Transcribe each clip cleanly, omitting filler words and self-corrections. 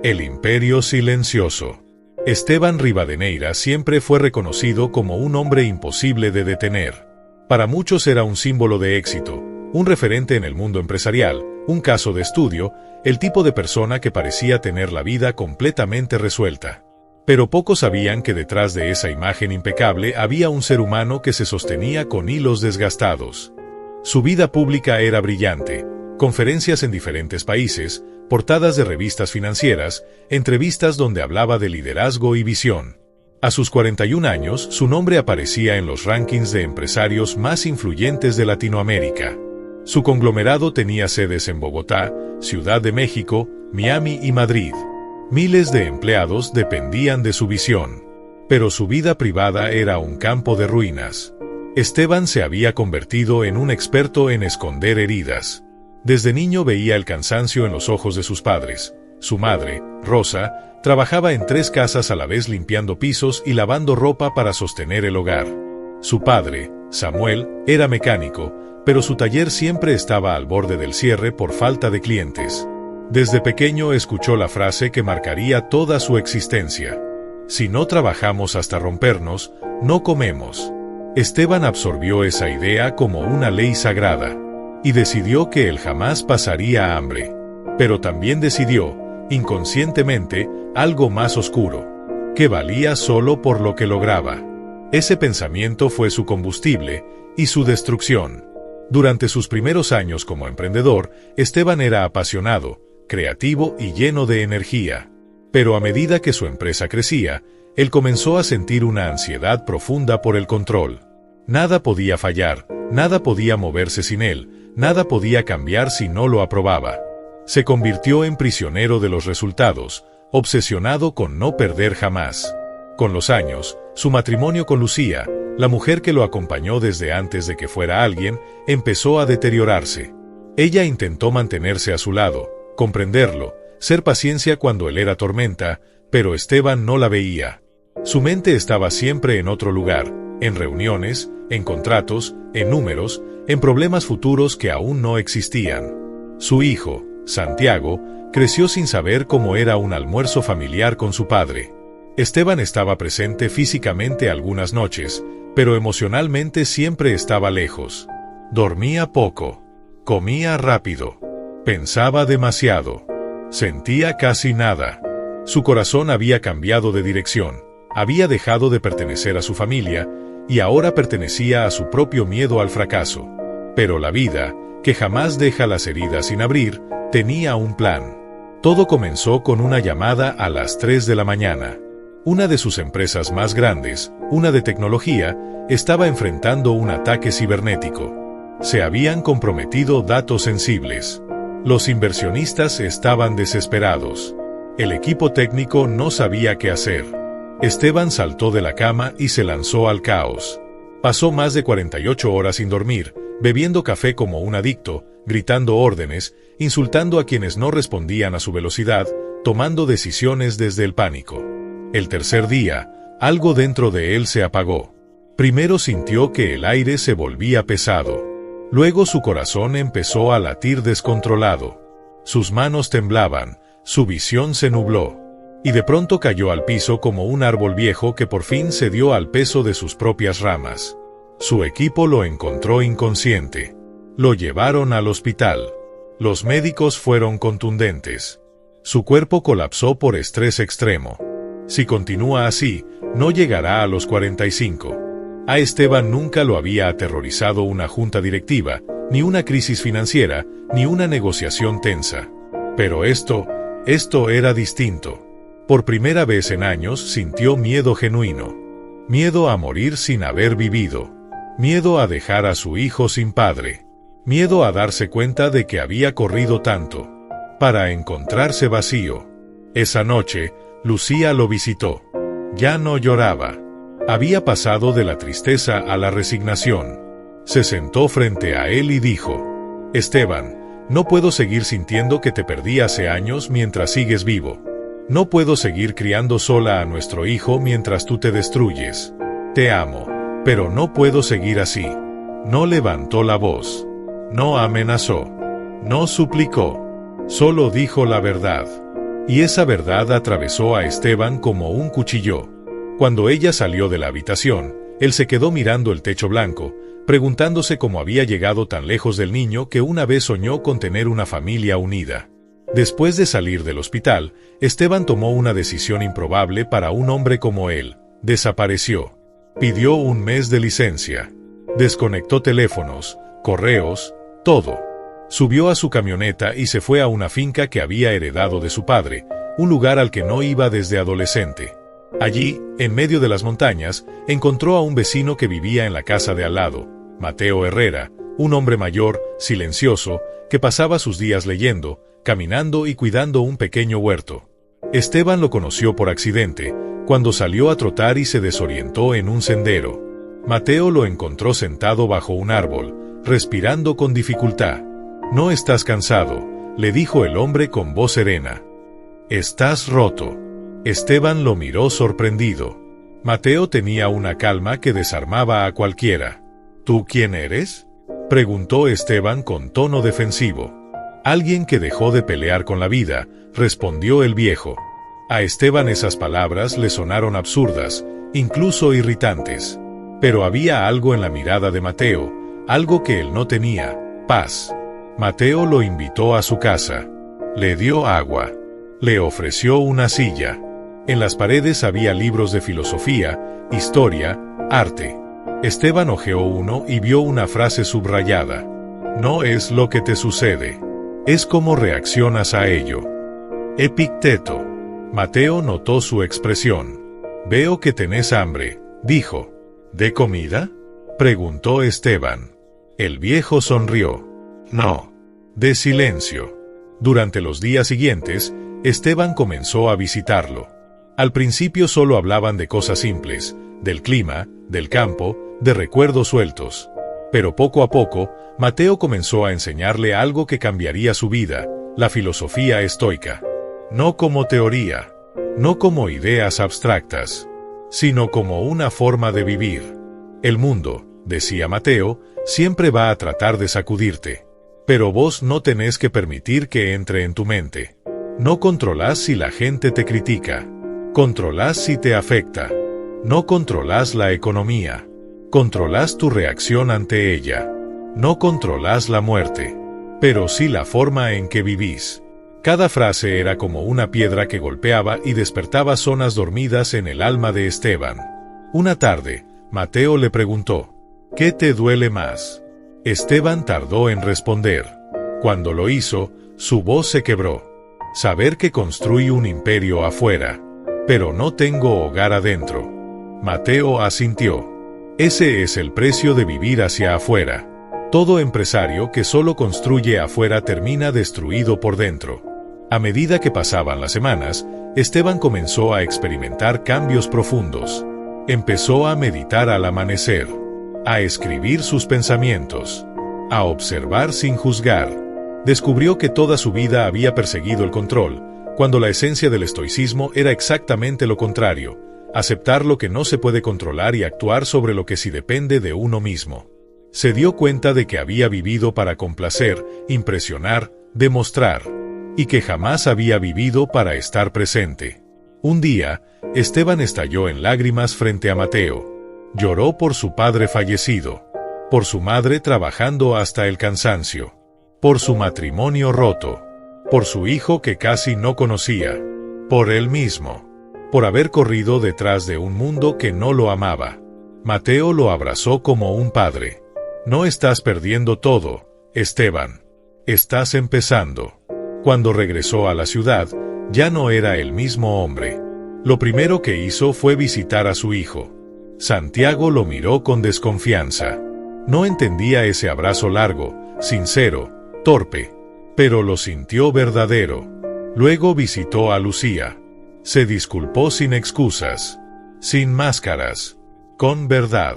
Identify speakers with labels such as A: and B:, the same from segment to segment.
A: El Imperio Silencioso. Esteban Rivadeneira siempre fue reconocido como un hombre imposible de detener. Para muchos era un símbolo de éxito, un referente en el mundo empresarial, un caso de estudio, el tipo de persona que parecía tener la vida completamente resuelta. Pero pocos sabían que detrás de esa imagen impecable había un ser humano que se sostenía con hilos desgastados. Su vida pública era brillante, conferencias en diferentes países, portadas de revistas financieras, entrevistas donde hablaba de liderazgo y visión. A sus 41 años, su nombre aparecía en los rankings de empresarios más influyentes de Latinoamérica. Su conglomerado tenía sedes en Bogotá, Ciudad de México, Miami y Madrid. Miles de empleados dependían de su visión. Pero su vida privada era un campo de ruinas. Esteban se había convertido en un experto en esconder heridas. Desde niño veía el cansancio en los ojos de sus padres. Su madre, Rosa, trabajaba en 3 casas a la vez limpiando pisos y lavando ropa para sostener el hogar. Su padre, Samuel, era mecánico, pero su taller siempre estaba al borde del cierre por falta de clientes. Desde pequeño escuchó la frase que marcaría toda su existencia: si no trabajamos hasta rompernos, no comemos. Esteban absorbió esa idea como una ley sagrada y decidió que él jamás pasaría hambre. Pero también decidió, inconscientemente, algo más oscuro: que valía solo por lo que lograba. Ese pensamiento fue su combustible y su destrucción. Durante sus primeros años como emprendedor, Esteban era apasionado, creativo y lleno de energía. Pero a medida que su empresa crecía, él comenzó a sentir una ansiedad profunda por el control. Nada podía fallar, nada podía moverse sin él, nada podía cambiar si no lo aprobaba. Se convirtió en prisionero de los resultados, obsesionado con no perder jamás. Con los años, su matrimonio con Lucía, la mujer que lo acompañó desde antes de que fuera alguien, empezó a deteriorarse. Ella intentó mantenerse a su lado, comprenderlo, ser paciencia cuando él era tormenta, pero Esteban no la veía. Su mente estaba siempre en otro lugar, en reuniones, en contratos, en números, en problemas futuros que aún no existían. Su hijo, Santiago, creció sin saber cómo era un almuerzo familiar con su padre. Esteban estaba presente físicamente algunas noches, pero emocionalmente siempre estaba lejos. Dormía poco, comía rápido, pensaba demasiado, sentía casi nada. Su corazón había cambiado de dirección, había dejado de pertenecer a su familia y ahora pertenecía a su propio miedo al fracaso. Pero la vida, que jamás deja las heridas sin abrir, tenía un plan. Todo comenzó con una llamada a las 3 de la mañana. Una de sus empresas más grandes, una de tecnología, estaba enfrentando un ataque cibernético. Se habían comprometido datos sensibles. Los inversionistas estaban desesperados. El equipo técnico no sabía qué hacer. Esteban saltó de la cama y se lanzó al caos. Pasó más de 48 horas sin dormir, bebiendo café como un adicto, gritando órdenes, insultando a quienes no respondían a su velocidad, tomando decisiones desde el pánico. El tercer día, algo dentro de él se apagó. Primero sintió que el aire se volvía pesado. Luego su corazón empezó a latir descontrolado. Sus manos temblaban, su visión se nubló. Y de pronto cayó al piso como un árbol viejo que por fin cedió al peso de sus propias ramas. Su equipo lo encontró inconsciente. Lo llevaron al hospital. Los médicos fueron contundentes. Su cuerpo colapsó por estrés extremo. Si continúa así, no llegará a los 45. A Esteban nunca lo había aterrorizado una junta directiva, ni una crisis financiera, ni una negociación tensa. Pero esto era distinto. Por primera vez en años sintió miedo genuino. Miedo a morir sin haber vivido. Miedo a dejar a su hijo sin padre. Miedo a darse cuenta de que había corrido tanto para encontrarse vacío. Esa noche, Lucía lo visitó. Ya no lloraba. Había pasado de la tristeza a la resignación. Se sentó frente a él y dijo: Esteban, no puedo seguir sintiendo que te perdí hace años mientras sigues vivo. No puedo seguir criando sola a nuestro hijo mientras tú te destruyes. Te amo, pero no puedo seguir así. No levantó la voz. No amenazó. No suplicó. Solo dijo la verdad. Y esa verdad atravesó a Esteban como un cuchillo. Cuando ella salió de la habitación, él se quedó mirando el techo blanco, preguntándose cómo había llegado tan lejos del niño que una vez soñó con tener una familia unida. Después de salir del hospital, Esteban tomó una decisión improbable para un hombre como él. Desapareció. Pidió un mes de licencia. Desconectó teléfonos, correos, todo. Subió a su camioneta y se fue a una finca que había heredado de su padre, un lugar al que no iba desde adolescente. Allí, en medio de las montañas, encontró a un vecino que vivía en la casa de al lado, Mateo Herrera, un hombre mayor, silencioso, que pasaba sus días leyendo, caminando y cuidando un pequeño huerto. Esteban lo conoció por accidente, cuando salió a trotar y se desorientó en un sendero. Mateo lo encontró sentado bajo un árbol, respirando con dificultad. «No estás cansado», le dijo el hombre con voz serena. «Estás roto». Esteban lo miró sorprendido. Mateo tenía una calma que desarmaba a cualquiera. «¿Tú quién eres?», preguntó Esteban con tono defensivo. «Alguien que dejó de pelear con la vida», respondió el viejo. A Esteban esas palabras le sonaron absurdas, incluso irritantes. Pero había algo en la mirada de Mateo, algo que él no tenía: paz. Mateo lo invitó a su casa. Le dio agua. Le ofreció una silla. En las paredes había libros de filosofía, historia, arte. Esteban hojeó uno y vio una frase subrayada. «No es lo que te sucede, es cómo reaccionas a ello». Epicteto. Mateo notó su expresión. «Veo que tenés hambre», dijo. «¿De comida?», preguntó Esteban. El viejo sonrió. «No». «De silencio». Durante los días siguientes, Esteban comenzó a visitarlo. Al principio solo hablaban de cosas simples, del clima, del campo, de recuerdos sueltos. Pero poco a poco, Mateo comenzó a enseñarle algo que cambiaría su vida: la filosofía estoica. No como teoría, no como ideas abstractas, sino como una forma de vivir. El mundo, decía Mateo, siempre va a tratar de sacudirte. Pero vos no tenés que permitir que entre en tu mente. No controlás si la gente te critica. Controlás si te afecta. No controlás la economía. Controlás tu reacción ante ella. No controlás la muerte. Pero sí la forma en que vivís. Cada frase era como una piedra que golpeaba y despertaba zonas dormidas en el alma de Esteban. Una tarde, Mateo le preguntó: «¿Qué te duele más?». Esteban tardó en responder. Cuando lo hizo, su voz se quebró. «Saber que construí un imperio afuera, pero no tengo hogar adentro». Mateo asintió. Ese es el precio de vivir hacia afuera. Todo empresario que solo construye afuera termina destruido por dentro. A medida que pasaban las semanas, Esteban comenzó a experimentar cambios profundos. Empezó a meditar al amanecer, a escribir sus pensamientos, a observar sin juzgar. Descubrió que toda su vida había perseguido el control, cuando la esencia del estoicismo era exactamente lo contrario: aceptar lo que no se puede controlar y actuar sobre lo que sí depende de uno mismo. Se dio cuenta de que había vivido para complacer, impresionar, demostrar, y que jamás había vivido para estar presente. Un día, Esteban estalló en lágrimas frente a Mateo. Lloró por su padre fallecido, por su madre trabajando hasta el cansancio, por su matrimonio roto, por su hijo que casi no conocía, por él mismo, por haber corrido detrás de un mundo que no lo amaba. Mateo lo abrazó como un padre. «No estás perdiendo todo, Esteban. Estás empezando». Cuando regresó a la ciudad, ya no era el mismo hombre. Lo primero que hizo fue visitar a su hijo. Santiago lo miró con desconfianza. No entendía ese abrazo largo, sincero, torpe, pero lo sintió verdadero. Luego visitó a Lucía. Se disculpó sin excusas, sin máscaras, con verdad.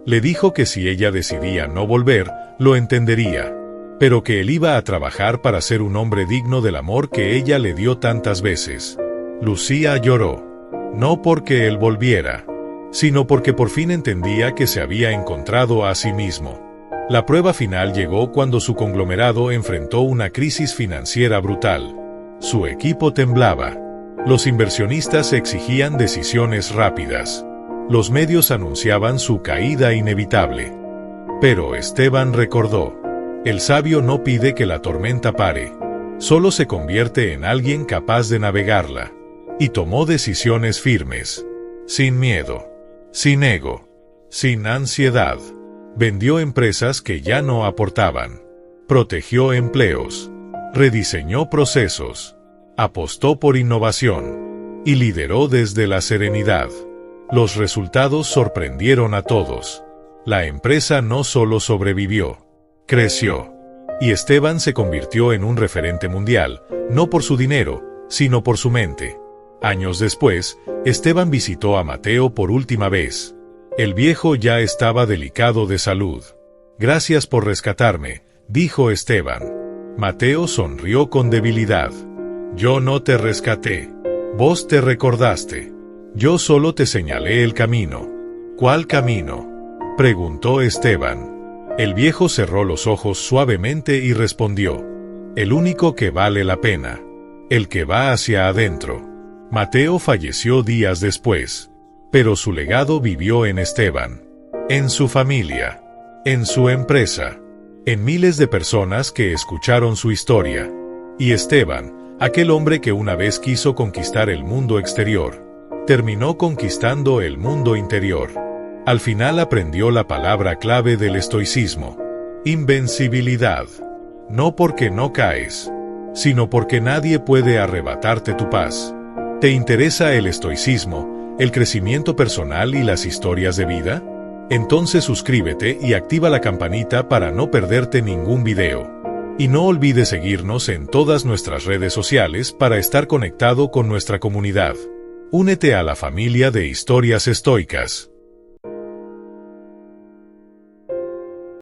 A: Le dijo que si ella decidía no volver, lo entendería, pero que él iba a trabajar para ser un hombre digno del amor que ella le dio tantas veces. Lucía lloró, no porque él volviera, sino porque por fin entendía que se había encontrado a sí mismo. La prueba final llegó cuando su conglomerado enfrentó una crisis financiera brutal. Su equipo temblaba. Los inversionistas exigían decisiones rápidas. Los medios anunciaban su caída inevitable. Pero Esteban recordó: el sabio no pide que la tormenta pare, solo se convierte en alguien capaz de navegarla. Y tomó decisiones firmes, sin miedo, sin ego, sin ansiedad. Vendió empresas que ya no aportaban, protegió empleos, rediseñó procesos, apostó por innovación y lideró desde la serenidad. Los resultados sorprendieron a todos. La empresa no solo sobrevivió, creció. Y Esteban se convirtió en un referente mundial, no por su dinero, sino por su mente. Años después, Esteban visitó a Mateo por última vez. El viejo ya estaba delicado de salud. «Gracias por rescatarme», dijo Esteban. Mateo sonrió con debilidad. «Yo no te rescaté. Vos te recordaste. Yo solo te señalé el camino». «¿Cuál camino?», preguntó Esteban. El viejo cerró los ojos suavemente y respondió: «El único que vale la pena. El que va hacia adentro». Mateo falleció días después, pero su legado vivió en Esteban, en su familia, en su empresa, en miles de personas que escucharon su historia. Y Esteban, aquel hombre que una vez quiso conquistar el mundo exterior, terminó conquistando el mundo interior. Al final aprendió la palabra clave del estoicismo: invencibilidad. No porque no caes, sino porque nadie puede arrebatarte tu paz. ¿Te interesa el estoicismo, el crecimiento personal y las historias de vida? Entonces suscríbete y activa la campanita para no perderte ningún video. Y no olvides seguirnos en todas nuestras redes sociales para estar conectado con nuestra comunidad. Únete a la familia de Historias Estoicas.